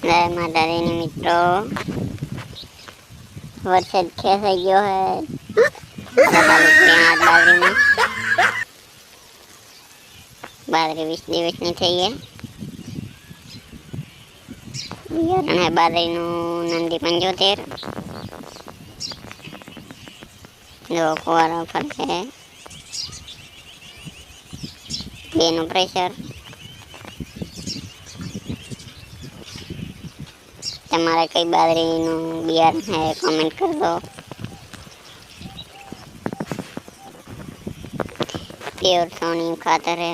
જય માતાજીની મિત્રો, વરસાદ ખેંચાઈ ગયો હે બાજરીમાં. બાજરી 20 દિવસની થઈ છે. બિયારણ હે બાજરીનું નંદી 75. જો ફુવારો ફરશે, બેનું પ્રેશર. તમારે કઈ બાજરીનું બિયારણ હે કમેન્ટ કરજો. પ્યોર સોની ખાતર હે,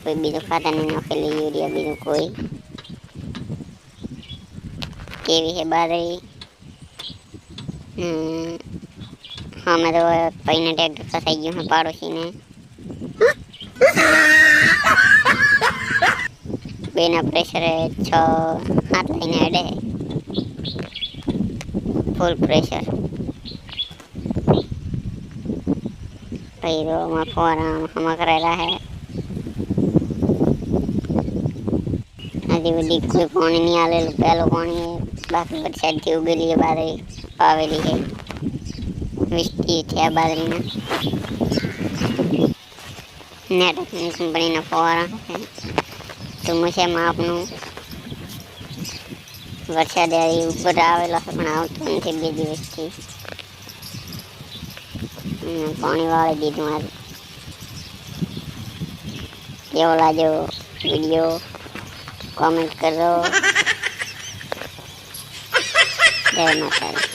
કોઈ બીજું ખાતર નહીં નાખેલું, યુરિયા બીજું કોઈ. કેવી છે બાજરી? હા, મેં તો પૈને ટ્રેક્ટર ફસાઈ ગયું હે પાડોશીને. બેના પ્રેશરે 6-7 લઈને અડે, ફૂલ પ્રેશર. પૈરોમાં ફોરા હમા કરેલા હે. હજી બધી કોઈ પાણી નહીં આવેલું, પહેલું પાણી બાકી વરસાદથી ઉગેલી બાજરી વાવેલી છે. 20 દી થયા બાજરીના. નેટકની કંપનીના ફવારા છે. ધુમ્મસમાં આપનું વરસાદ ઉપર આવેલો છે પણ આવતો નથી 2 દિવસથી. પાણી વાળી દીધું. આજે કેવો લાગ્યો વિડીયો કોમેન્ટ કરજો. જય માતાજી.